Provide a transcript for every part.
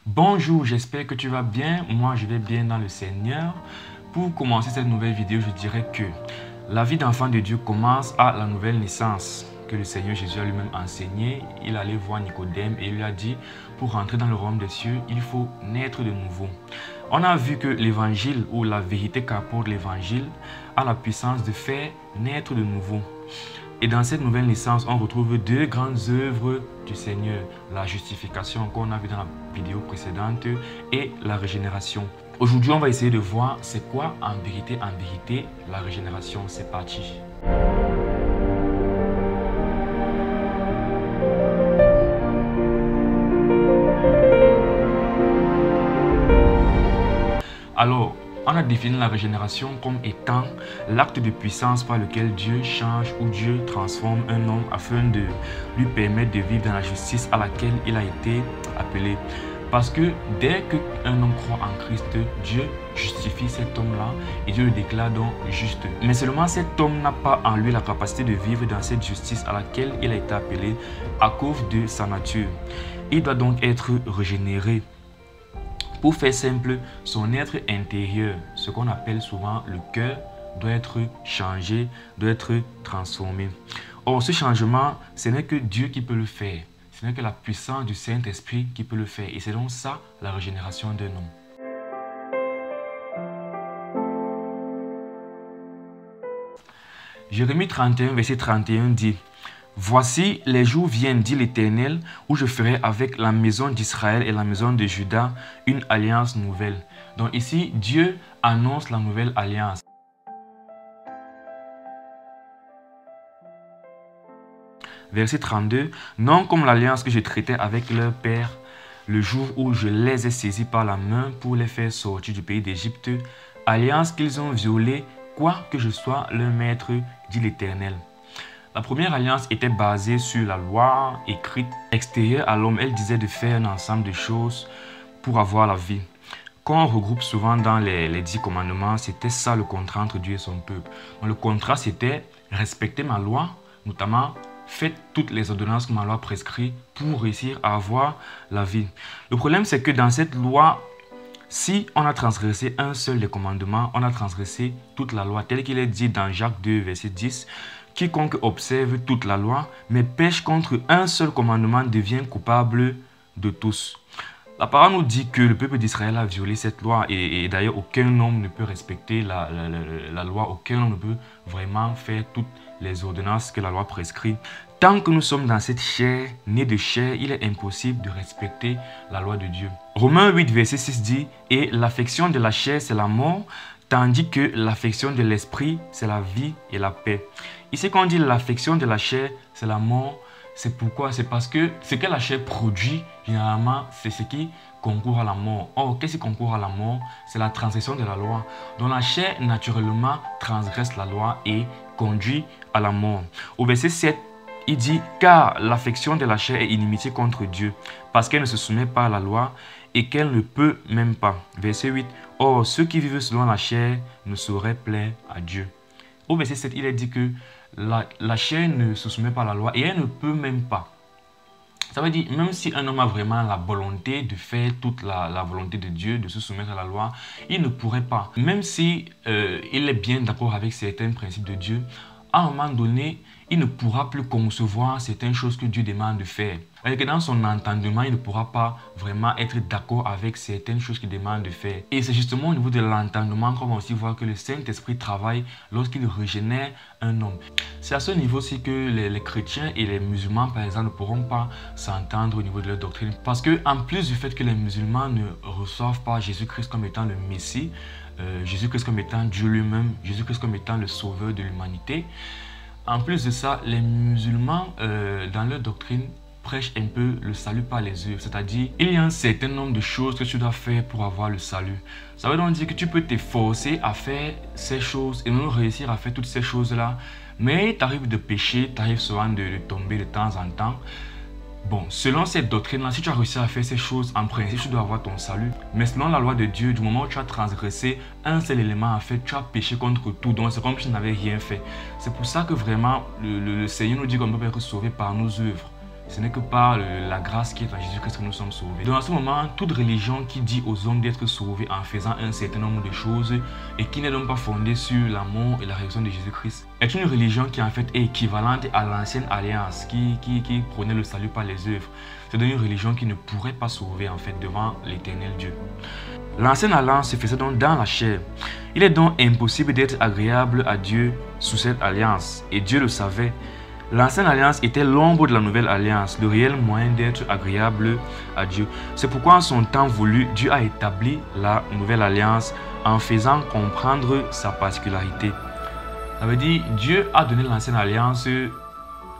Bonjour, j'espère que tu vas bien. Moi, je vais bien dans le Seigneur. Pour commencer cette nouvelle vidéo, je dirais que la vie d'enfant de Dieu commence à la nouvelle naissance que le Seigneur Jésus a lui-même enseigné. Il allait voir Nicodème et il lui a dit, pour rentrer dans le royaume des cieux, il faut naître de nouveau. On a vu que l'évangile ou la vérité qu'apporte l'évangile a la puissance de faire naître de nouveau. Et dans cette nouvelle naissance, on retrouve deux grandes œuvres du Seigneur. La justification qu'on a vu dans la vidéo précédente et la régénération. Aujourd'hui, on va essayer de voir c'est quoi en vérité la régénération. C'est parti. Alors, on a défini la régénération comme étant l'acte de puissance par lequel Dieu change ou Dieu transforme un homme afin de lui permettre de vivre dans la justice à laquelle il a été appelé. Parce que dès qu'un homme croit en Christ, Dieu justifie cet homme-là et Dieu le déclare donc juste. Mais seulement cet homme n'a pas en lui la capacité de vivre dans cette justice à laquelle il a été appelé à cause de sa nature. Il doit donc être régénéré. Pour faire simple, son être intérieur, ce qu'on appelle souvent le cœur, doit être changé, doit être transformé. Or, ce changement, ce n'est que Dieu qui peut le faire. Ce n'est que la puissance du Saint-Esprit qui peut le faire. Et c'est donc ça, la régénération d'un homme. Jérémie 31, verset 31 dit: Voici, les jours viennent, dit l'Éternel, où je ferai avec la maison d'Israël et la maison de Juda une alliance nouvelle. Donc ici, Dieu annonce la nouvelle alliance. Verset 32, non comme l'alliance que je traitais avec leur père, le jour où je les ai saisis par la main pour les faire sortir du pays d'Égypte, alliance qu'ils ont violée, quoi que je sois leur maître, dit l'Éternel. La première alliance était basée sur la loi écrite extérieure à l'homme. Elle disait de faire un ensemble de choses pour avoir la vie. Quand on regroupe souvent dans les 10 commandements, c'était ça le contrat entre Dieu et son peuple. Donc, le contrat, c'était respecter ma loi, notamment faites toutes les ordonnances que ma loi prescrit pour réussir à avoir la vie. Le problème, c'est que dans cette loi, si on a transgressé un seul des commandements, on a transgressé toute la loi, tel qu'il est dit dans Jacques 2, verset 10. Quiconque observe toute la loi, mais pêche contre un seul commandement devient coupable de tous. La parole nous dit que le peuple d'Israël a violé cette loi et d'ailleurs aucun homme ne peut respecter la loi, aucun homme ne peut vraiment faire toutes les ordonnances que la loi prescrit. Tant que nous sommes dans cette chair, née de chair, il est impossible de respecter la loi de Dieu. Romains 8, verset 6 dit « Et l'affection de la chair, c'est la mort, tandis que l'affection de l'esprit, c'est la vie et la paix. » Ici, quand on dit l'affection de la chair, c'est la mort. C'est pourquoi? C'est parce que ce que la chair produit, généralement, c'est ce qui concourt à la mort. Or, qu'est-ce qui concourt à la mort? C'est la transgression de la loi. Donc, la chair, naturellement, transgresse la loi et conduit à la mort. Au verset 7, il dit « Car l'affection de la chair est inimitié contre Dieu, parce qu'elle ne se soumet pas à la loi et qu'elle ne peut même pas. » Verset 8, « Or, ceux qui vivent selon la chair ne sauraient plaire à Dieu. » Au verset 7, il est dit que la chair ne se soumet pas à la loi et elle ne peut même pas. Ça veut dire, même si un homme a vraiment la volonté de faire toute la volonté de Dieu, de se soumettre à la loi, il ne pourrait pas. Même si il est bien d'accord avec certains principes de Dieu, à un moment donné, il ne pourra plus concevoir certaines choses que Dieu demande de faire. C'est-à-dire que dans son entendement, il ne pourra pas vraiment être d'accord avec certaines choses qu'il demande de faire. Et c'est justement au niveau de l'entendement qu'on va aussi voir que le Saint-Esprit travaille lorsqu'il régénère un homme. C'est à ce niveau-ci que les chrétiens et les musulmans, par exemple, ne pourront pas s'entendre au niveau de leur doctrine. Parce que en plus du fait que les musulmans ne reçoivent pas Jésus-Christ comme étant le Messie, Jésus-Christ comme étant Dieu lui-même, Jésus-Christ comme étant le sauveur de l'humanité, en plus de ça, les musulmans, dans leur doctrine, prêchent un peu le salut par les œuvres. C'est-à-dire, il y a un certain nombre de choses que tu dois faire pour avoir le salut. Ça veut donc dire que tu peux t'efforcer à faire ces choses et non réussir à faire toutes ces choses-là. Mais tu arrives de pécher, tu arrives souvent de tomber de temps en temps. Bon, selon cette doctrine-là, si tu as réussi à faire ces choses, en principe, tu dois avoir ton salut. Mais selon la loi de Dieu, du moment où tu as transgressé un seul élément, en fait, tu as péché contre tout. Donc, c'est comme si tu n'avais rien fait. C'est pour ça que vraiment, le Seigneur nous dit qu'on peut être sauvé par nos œuvres. Ce n'est que par la grâce qui est en Jésus-Christ que nous sommes sauvés. Donc, à ce moment, toute religion qui dit aux hommes d'être sauvés en faisant un certain nombre de choses et qui n'est donc pas fondée sur la mort et la résurrection de Jésus-Christ est une religion qui en fait est équivalente à l'ancienne alliance qui prenait le salut par les œuvres. C'est donc une religion qui ne pourrait pas sauver en fait devant l'éternel Dieu. L'ancienne alliance se faisait donc dans la chair. Il est donc impossible d'être agréable à Dieu sous cette alliance et Dieu le savait. L'ancienne alliance était l'ombre de la nouvelle alliance, le réel moyen d'être agréable à Dieu. C'est pourquoi en son temps voulu, Dieu a établi la nouvelle alliance en faisant comprendre sa particularité. Ça veut dire Dieu a donné l'ancienne alliance,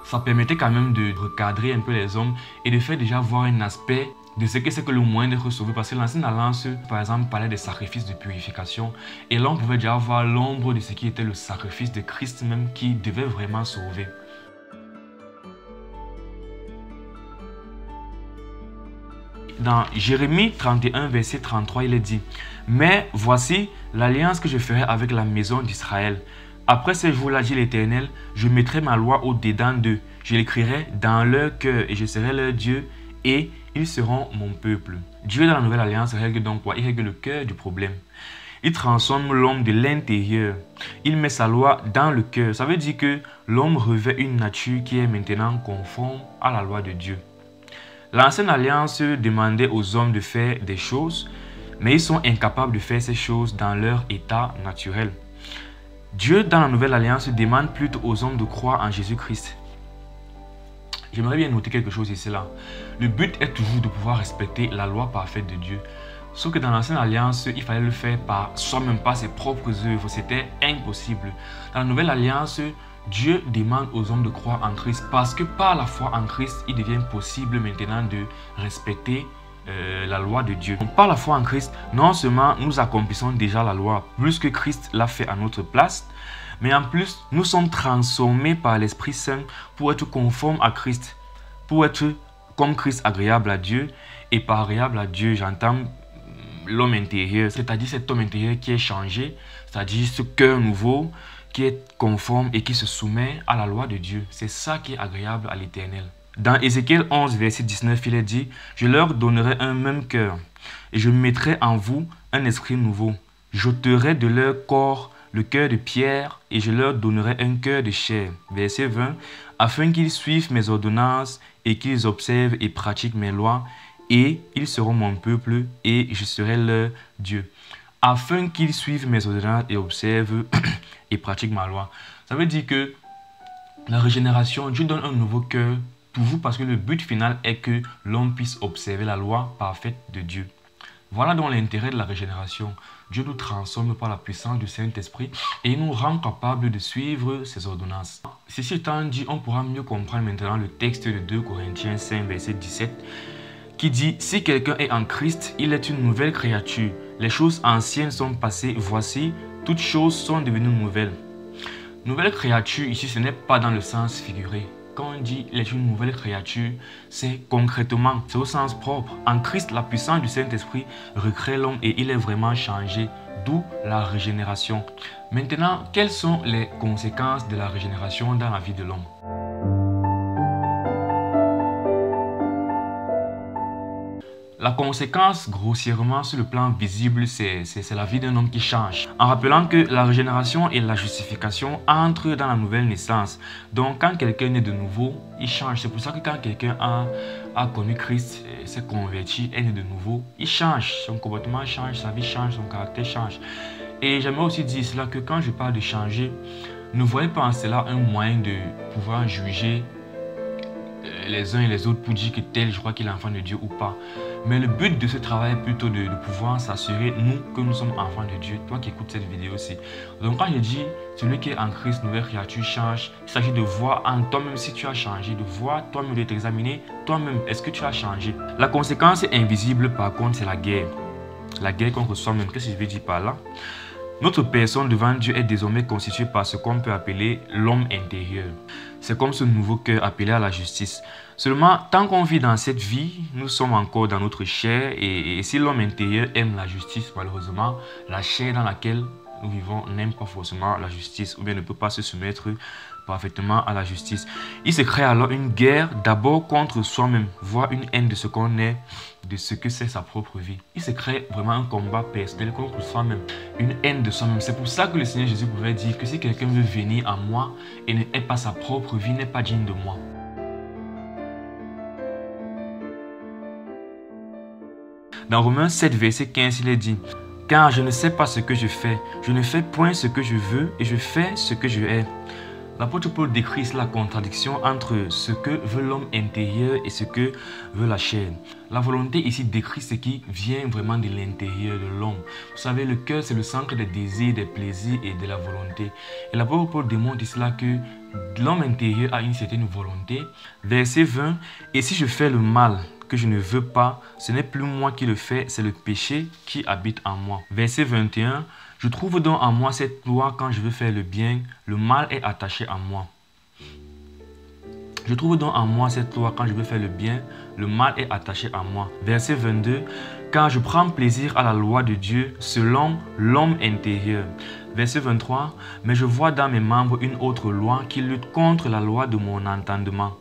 ça permettait quand même de recadrer un peu les hommes et de faire déjà voir un aspect de ce que c'est que le moyen d'être sauvé. Parce que l'ancienne alliance, par exemple, parlait des sacrifices de purification. Et là, on pouvait déjà voir l'ombre de ce qui était le sacrifice de Christ même qui devait vraiment sauver. Dans Jérémie 31, verset 33, il est dit « Mais voici l'alliance que je ferai avec la maison d'Israël. Après ces jours-là, dit l'Éternel, je mettrai ma loi au-dedans d'eux. Je l'écrirai dans leur cœur et je serai leur Dieu et ils seront mon peuple. » Dieu dans la nouvelle alliance règle donc quoi? Il règle le cœur du problème. Il transforme l'homme de l'intérieur. Il met sa loi dans le cœur. Ça veut dire que l'homme revêt une nature qui est maintenant conforme à la loi de Dieu. L'ancienne alliance demandait aux hommes de faire des choses, mais ils sont incapables de faire ces choses dans leur état naturel. Dieu, dans la nouvelle alliance, demande plutôt aux hommes de croire en Jésus-Christ. J'aimerais bien noter quelque chose ici là. Le but est toujours de pouvoir respecter la loi parfaite de Dieu. Sauf que dans l'ancienne alliance, il fallait le faire par soi-même, par ses propres œuvres. C'était impossible. Dans la nouvelle alliance, Dieu demande aux hommes de croire en Christ parce que par la foi en Christ, il devient possible maintenant de respecter la loi de Dieu. Donc, par la foi en Christ, non seulement nous accomplissons déjà la loi plus que Christ l'a fait à notre place, mais en plus, nous sommes transformés par l'Esprit Saint pour être conformes à Christ, pour être comme Christ agréable à Dieu. Et par agréable à Dieu, j'entends l'homme intérieur, c'est-à-dire cet homme intérieur qui est changé, c'est-à-dire ce cœur nouveau qui est conforme et qui se soumet à la loi de Dieu. C'est ça qui est agréable à l'Éternel. Dans Ézéchiel 11, verset 19, il est dit « Je leur donnerai un même cœur, et je mettrai en vous un esprit nouveau. J'ôterai de leur corps le cœur de pierre, et je leur donnerai un cœur de chair. » Verset 20 « Afin qu'ils suivent mes ordonnances, et qu'ils observent et pratiquent mes lois, et ils seront mon peuple, et je serai leur Dieu. » Afin qu'ils suivent mes ordonnances et observent et pratiquent ma loi. Ça veut dire que la régénération, Dieu donne un nouveau cœur pour vous parce que le but final est que l'homme puisse observer la loi parfaite de Dieu. Voilà donc l'intérêt de la régénération. Dieu nous transforme par la puissance du Saint-Esprit et il nous rend capables de suivre ses ordonnances. Ceci étant dit, on pourra mieux comprendre maintenant le texte de 2 Corinthiens 5, verset 17, qui dit « Si quelqu'un est en Christ, il est une nouvelle créature. Les choses anciennes sont passées, voici, toutes choses sont devenues nouvelles. » Nouvelle créature, ici, ce n'est pas dans le sens figuré. Quand on dit « il est une nouvelle créature », c'est concrètement, c'est au sens propre. En Christ, la puissance du Saint-Esprit recrée l'homme et il est vraiment changé, d'où la régénération. Maintenant, quelles sont les conséquences de la régénération dans la vie de l'homme? La conséquence, grossièrement, sur le plan visible, c'est la vie d'un homme qui change. En rappelant que la régénération et la justification entrent dans la nouvelle naissance. Donc, quand quelqu'un naît de nouveau, il change. C'est pour ça que quand quelqu'un a connu Christ, s'est converti, est né de nouveau, il change. Son comportement change, sa vie change, son caractère change. Et j'aimerais aussi dire cela que quand je parle de changer, ne voyez pas en cela un moyen de pouvoir juger les uns et les autres pour dire que tel, je crois qu'il est enfant de Dieu ou pas. Mais le but de ce travail est plutôt de pouvoir s'assurer, nous, que nous sommes enfants de Dieu. Toi qui écoutes cette vidéo aussi. Donc quand je dis, celui qui est en Christ, nouvelle créature, change, il s'agit de voir en toi-même si tu as changé, de voir toi-même, de t'examiner toi-même, est-ce que tu as changé. La conséquence invisible, par contre, c'est la guerre. La guerre contre soi-même. Qu'est-ce que je veux dire par là? Notre personne devant Dieu est désormais constituée par ce qu'on peut appeler l'homme intérieur. C'est comme ce nouveau cœur appelé à la justice. Seulement, tant qu'on vit dans cette vie, nous sommes encore dans notre chair et si l'homme intérieur aime la justice, malheureusement, la chair dans laquelle nous vivons n'aime pas forcément la justice ou bien ne peut pas se soumettre parfaitement à la justice. Il se crée alors une guerre d'abord contre soi-même, voire une haine de ce qu'on est, de ce que c'est sa propre vie. Il se crée vraiment un combat personnel contre soi-même, une haine de soi-même. C'est pour ça que le Seigneur Jésus pouvait dire que si quelqu'un veut venir à moi et n'est pas sa propre vie, n'est pas digne de moi. Dans Romains 7, verset 15, il est dit: « Car je ne sais pas ce que je fais, je ne fais point ce que je veux et je fais ce que je hais. » L'apôtre Paul décrit la contradiction entre ce que veut l'homme intérieur et ce que veut la chair. La volonté ici décrit ce qui vient vraiment de l'intérieur de l'homme. Vous savez, le cœur, c'est le centre des désirs, des plaisirs et de la volonté. Et l'apôtre Paul démontre ici que l'homme intérieur a une certaine volonté. Verset 20, « Et si je fais le mal que je ne veux pas, ce n'est plus moi qui le fais, c'est le péché qui habite en moi. » Verset 21, « Je trouve donc en moi cette loi quand je veux faire le bien, le mal est attaché à moi. » Je trouve donc en moi cette loi quand je veux faire le bien, le mal est attaché à moi. Verset 22, « Car je prends plaisir à la loi de Dieu selon l'homme intérieur. » Verset 23, « Mais je vois dans mes membres une autre loi qui lutte contre la loi de mon entendement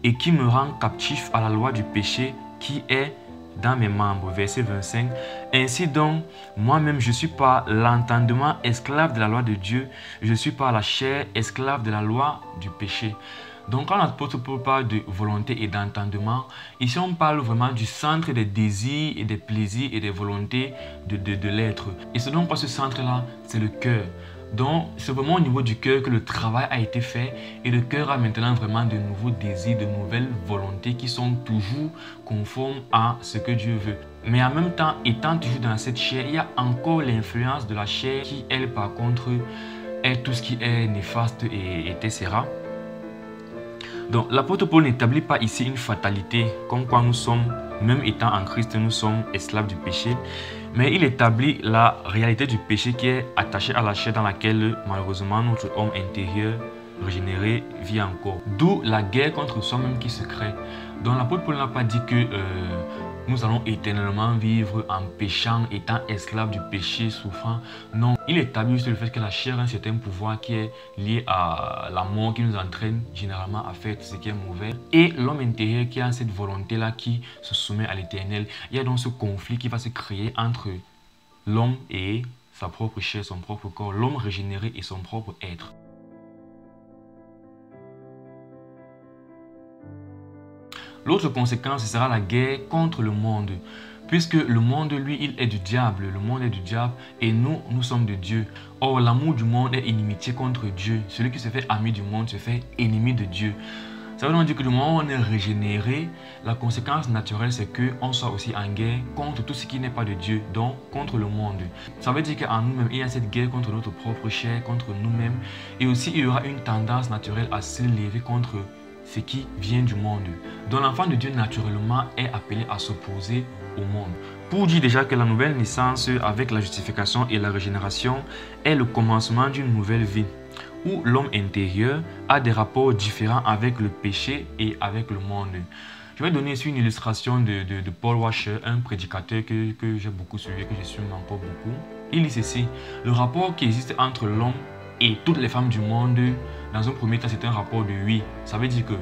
et qui me rend captif à la loi du péché qui est dans mes membres. » Verset 25, « Ainsi donc, moi-même je suis par l'entendement esclave de la loi de Dieu, je suis par la chair esclave de la loi du péché. » Donc quand l'apôtre Paul parle de volonté et d'entendement, ici on parle vraiment du centre des désirs et des plaisirs et des volontés de l'être. Et selon quoi ce centre-là, c'est le cœur. Donc c'est vraiment au niveau du cœur que le travail a été fait et le cœur a maintenant vraiment de nouveaux désirs, de nouvelles volontés qui sont toujours conformes à ce que Dieu veut. Mais en même temps, étant toujours dans cette chair, il y a encore l'influence de la chair qui, elle, par contre, est tout ce qui est néfaste et etc. Donc l'apôtre Paul n'établit pas ici une fatalité, comme quoi nous sommes, même étant en Christ, nous sommes esclaves du péché. Mais il établit la réalité du péché qui est attachée à la chair dans laquelle malheureusement notre homme intérieur régénéré vit encore. D'où la guerre contre soi-même qui se crée. Donc l'apôtre Paul n'a pas dit que nous allons éternellement vivre en péchant, étant esclaves du péché, souffrant. Non, il établit juste le fait que la chair a un certain pouvoir qui est lié à la mort, qui nous entraîne généralement à faire ce qui est mauvais. Et l'homme intérieur qui a cette volonté-là qui se soumet à l'éternel. Il y a donc ce conflit qui va se créer entre l'homme et sa propre chair, son propre corps, l'homme régénéré et son propre être. L'autre conséquence, ce sera la guerre contre le monde. Puisque le monde, lui, il est du diable. Le monde est du diable et nous, nous sommes de Dieu. Or, l'amour du monde est inimitié contre Dieu. Celui qui se fait ami du monde se fait ennemi de Dieu. Ça veut donc dire que du moment où on est régénéré, la conséquence naturelle, c'est qu'on soit aussi en guerre contre tout ce qui n'est pas de Dieu, donc contre le monde. Ça veut dire qu'en nous-mêmes, il y a cette guerre contre notre propre chair, contre nous-mêmes. Et aussi, il y aura une tendance naturelle à s'élever contre ce qui vient du monde. Donc l'enfant de Dieu naturellement est appelé à s'opposer au monde. Pour dire déjà que la nouvelle naissance avec la justification et la régénération est le commencement d'une nouvelle vie où l'homme intérieur a des rapports différents avec le péché et avec le monde. Je vais donner ici une illustration de Paul Washer, un prédicateur que j'ai beaucoup suivi, que je suis encore beaucoup. Il dit ceci: le rapport qui existe entre l'homme et toutes les femmes du monde, dans un premier temps, c'est un rapport de oui. Ça veut dire que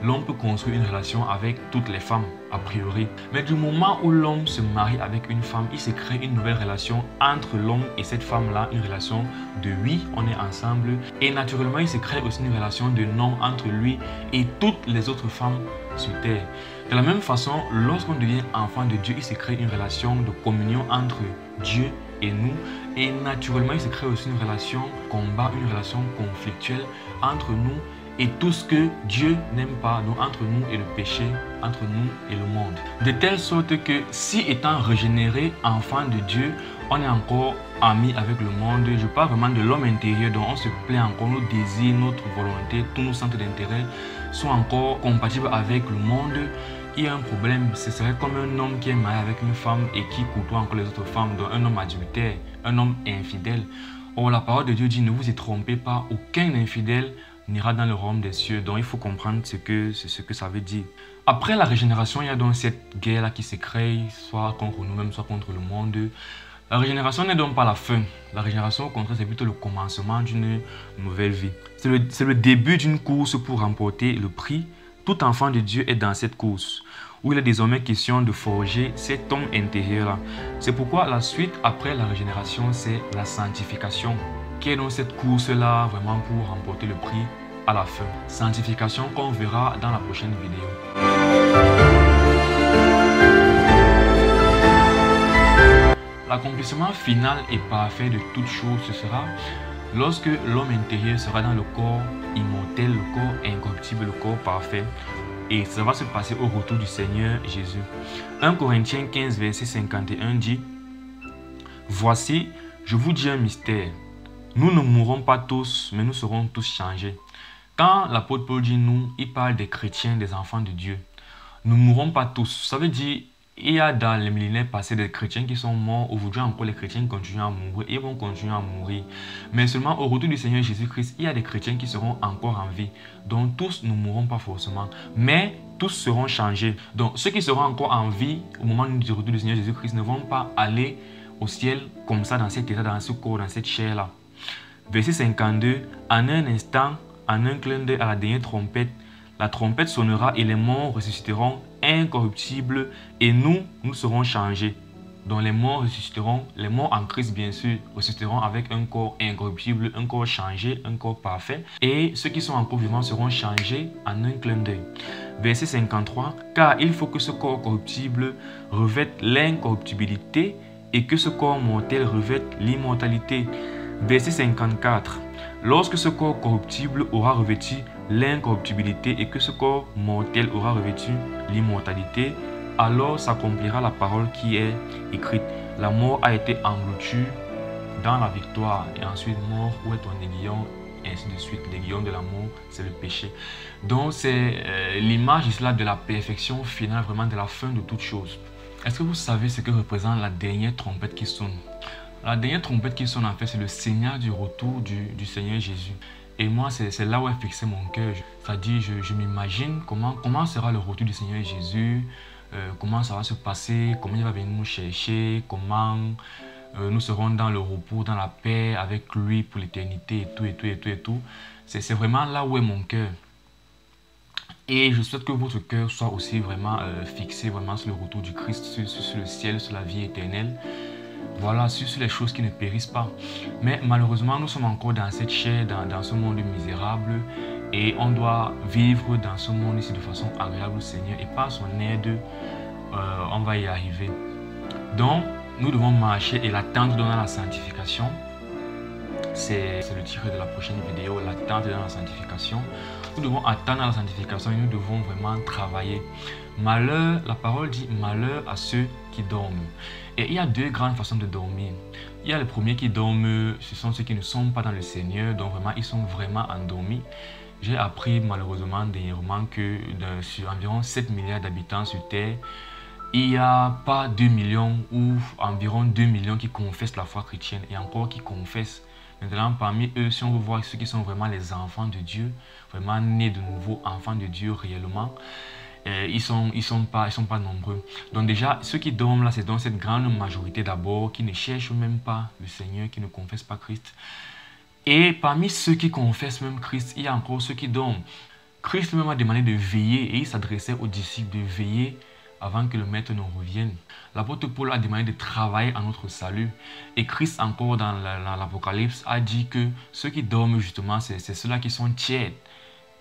l'homme peut construire une relation avec toutes les femmes, a priori. Mais du moment où l'homme se marie avec une femme, il se crée une nouvelle relation entre l'homme et cette femme-là, une relation de oui, on est ensemble. Et naturellement, il se crée aussi une relation de non entre lui et toutes les autres femmes sur terre. De la même façon, lorsqu'on devient enfant de Dieu, il se crée une relation de communion entre Dieu et nous. Et naturellement, il se crée aussi une relation combat, une relation conflictuelle entre nous et tout ce que Dieu n'aime pas, donc entre nous et le péché, entre nous et le monde. De telle sorte que si étant régénéré, enfant de Dieu, on est encore amis avec le monde. Je parle vraiment de l'homme intérieur, dont on se plaît encore, nos désirs, notre volonté, tous nos centres d'intérêt sont encore compatibles avec le monde. Il y a un problème, ce serait comme un homme qui est marié avec une femme et qui côtoie encore les autres femmes, donc un homme adultère, un homme infidèle. Or la parole de Dieu dit: ne vous y trompez pas, aucun infidèle n'ira dans le royaume des cieux. Donc il faut comprendre ce que ça veut dire. Après la régénération, il y a donc cette guerre-là qui se crée, soit contre nous-mêmes, soit contre le monde. La régénération n'est donc pas la fin. La régénération, au contraire, c'est plutôt le commencement d'une nouvelle vie. C'est le début d'une course pour remporter le prix. Tout enfant de Dieu est dans cette course, où il est désormais question de forger cet homme intérieur-là. C'est pourquoi la suite après la régénération, c'est la sanctification, qui est donc cette course-là vraiment pour remporter le prix à la fin. Sanctification qu'on verra dans la prochaine vidéo. L'accomplissement final et parfait de toute chose, ce sera lorsque l'homme intérieur sera dans le corps immortel, le corps incorruptible, le corps parfait. Et ça va se passer au retour du Seigneur Jésus. 1 Corinthiens 15, verset 51 dit: « Voici, je vous dis un mystère. Nous ne mourrons pas tous, mais nous serons tous changés. » Quand l'apôtre Paul dit nous, il parle des chrétiens, des enfants de Dieu. Nous ne mourrons pas tous. Ça veut dire il y a dans les millénaires passés des chrétiens qui sont morts. Aujourd'hui encore, les chrétiens continuent à mourir et vont continuer à mourir. Mais seulement au retour du Seigneur Jésus-Christ, il y a des chrétiens qui seront encore en vie. Donc tous ne mourront pas forcément, mais tous seront changés. Donc ceux qui seront encore en vie au moment du retour du Seigneur Jésus-Christ ne vont pas aller au ciel comme ça, dans cet état, dans ce corps, dans cette chair-là. Verset 52, en un instant, en un clin d'œil à la dernière trompette, la trompette sonnera et les morts ressusciteront incorruptibles et nous serons changés. Donc les morts ressusciteront, les morts en Christ bien sûr, ressusciteront avec un corps incorruptible, un corps changé, un corps parfait. Et ceux qui sont encore vivants seront changés en un clin d'œil. Verset 53, car il faut que ce corps corruptible revête l'incorruptibilité et que ce corps mortel revête l'immortalité. Verset 54, lorsque ce corps corruptible aura revêtu l'incorruptibilité et que ce corps mortel aura revêtu l'immortalité, alors s'accomplira la parole qui est écrite. La mort a été engloutie dans la victoire. Et ensuite, mort, où est ton aiguillon? Et ainsi de suite. L'aiguillon de la mort, c'est le péché. Donc, c'est l'image là de la perfection finale, vraiment de la fin de toute chose. Est-ce que vous savez ce que représente la dernière trompette qui sonne? La dernière trompette qui sonne, en fait, c'est le signal du retour du Seigneur Jésus. Et moi, c'est là où est fixé mon cœur. C'est-à-dire, je m'imagine comment sera le retour du Seigneur Jésus, comment ça va se passer, comment il va venir nous chercher, comment nous serons dans le repos, dans la paix avec lui pour l'éternité et tout. C'est vraiment là où est mon cœur. Et je souhaite que votre cœur soit aussi vraiment fixé vraiment sur le retour du Christ, sur le ciel, sur la vie éternelle. Voilà, sur les choses qui ne périssent pas. Mais malheureusement, nous sommes encore dans cette chair, dans ce monde misérable. Et on doit vivre dans ce monde ici de façon agréable au Seigneur. Et par son aide, on va y arriver. Donc, nous devons marcher et l'attendre dans la sanctification. C'est le titre de la prochaine vidéo, l'attente dans la sanctification. Nous devons attendre la sanctification et nous devons vraiment travailler. Malheur, la parole dit malheur à ceux qui dorment. Et il y a deux grandes façons de dormir. Il y a les premiers qui dorment, ce sont ceux qui ne sont pas dans le Seigneur, donc vraiment ils sont vraiment endormis. J'ai appris malheureusement dernièrement que sur environ 7 milliards d'habitants sur Terre, il n'y a pas 2 millions ou environ 2 millions qui confessent la foi chrétienne et encore qui confessent. Maintenant, parmi eux, si on veut voir ceux qui sont vraiment les enfants de Dieu, vraiment nés de nouveau, enfants de Dieu réellement, ils sont pas nombreux. Donc déjà, ceux qui dorment là, c'est donc cette grande majorité d'abord qui ne cherchent même pas le Seigneur, qui ne confessent pas Christ. Et parmi ceux qui confessent même Christ, il y a encore ceux qui dorment. Christ même a demandé de veiller et il s'adressait aux disciples de veiller avant que le maître ne revienne. L'apôtre Paul a demandé de travailler à notre salut. Et Christ encore dans l'Apocalypse a dit que ceux qui dorment justement, c'est ceux-là qui sont tièdes.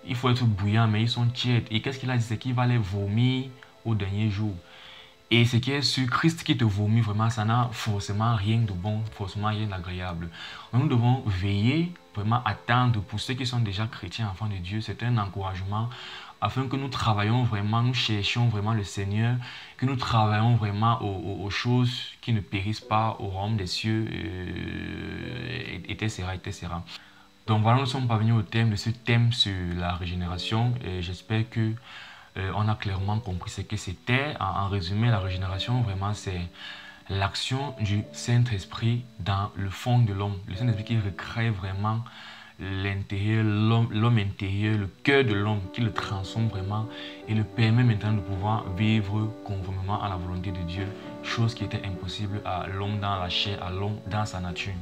Il faut être bouillant, mais ils sont tièdes. Et qu'est-ce qu'il a dit? C'est qu'il va les vomir au dernier jour. Et ce qui est sur Christ qui te vomit, vraiment, ça n'a forcément rien de bon, forcément rien d'agréable. Nous devons veiller, vraiment attendre pour ceux qui sont déjà chrétiens, enfants de Dieu. C'est un encouragement afin que nous travaillions vraiment, nous cherchions vraiment le Seigneur, que nous travaillions vraiment aux choses qui ne périssent pas, au royaume des cieux, etc. Donc voilà, nous sommes parvenus au thème de ce thème sur la régénération et j'espère que on a clairement compris ce que c'était. En résumé, la régénération, vraiment, c'est l'action du Saint-Esprit dans le fond de l'homme. Le Saint-Esprit qui recrée vraiment l'intérieur, l'homme intérieur, le cœur de l'homme, qui le transforme vraiment et le permet maintenant de pouvoir vivre conformément à la volonté de Dieu, chose qui était impossible à l'homme dans la chair, à l'homme dans sa nature.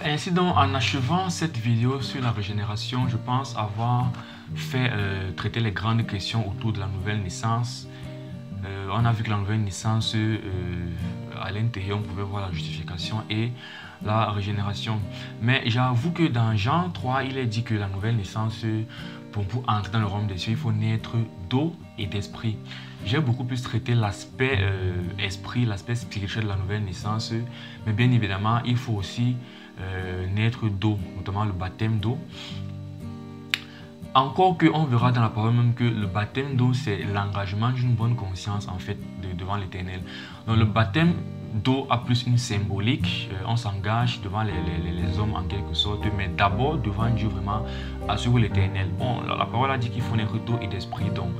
Ainsi donc, en achevant cette vidéo sur la régénération, je pense avoir fait traiter les grandes questions autour de la nouvelle naissance. On a vu que la nouvelle naissance, à l'intérieur, on pouvait voir la justification et la régénération. Mais j'avoue que dans Jean 3, il est dit que la nouvelle naissance, pour entrer dans le royaume des cieux, il faut naître d'eau et d'esprit. J'ai beaucoup plus traité l'aspect esprit, l'aspect spirituel de la nouvelle naissance. Mais bien évidemment, il faut aussi naître d'eau, notamment le baptême d'eau. Encore qu'on verra dans la parole même que le baptême d'eau, c'est l'engagement d'une bonne conscience en fait devant l'Éternel. Donc le baptême d'eau a plus une symbolique, on s'engage devant les hommes en quelque sorte, mais d'abord devant Dieu vraiment à suivre l'Éternel. Bon, la parole a dit qu'il faut naître d'eau et d'esprit, donc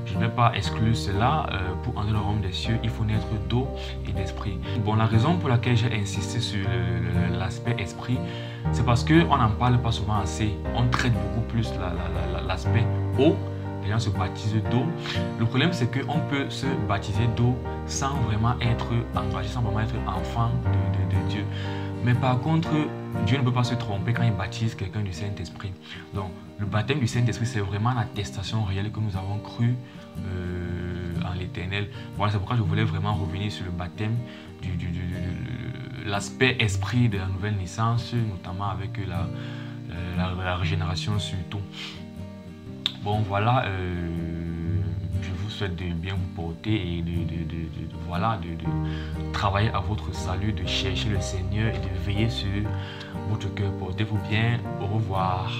je ne vais pas exclure cela. Pour entrer dans le royaume des cieux, il faut naître d'eau et d'esprit. Bon, la raison pour laquelle j'ai insisté sur l'aspect esprit, c'est parce qu'on n'en parle pas souvent assez. On traite beaucoup plus l'aspect eau. Les gens se baptisent d'eau. Le problème, c'est qu'on peut se baptiser d'eau sans vraiment être engagé, sans vraiment être enfant de Dieu. Mais par contre, Dieu ne peut pas se tromper quand il baptise quelqu'un du Saint-Esprit. Donc, le baptême du Saint-Esprit, c'est vraiment l'attestation réelle que nous avons cru en l'Éternel. Voilà, c'est pourquoi je voulais vraiment revenir sur le baptême, l'aspect esprit de la nouvelle naissance, notamment avec la régénération surtout. Bon, voilà, je vous souhaite de bien vous porter et de travailler à votre salut, de chercher le Seigneur et de veiller sur votre cœur. Portez-vous bien. Au revoir.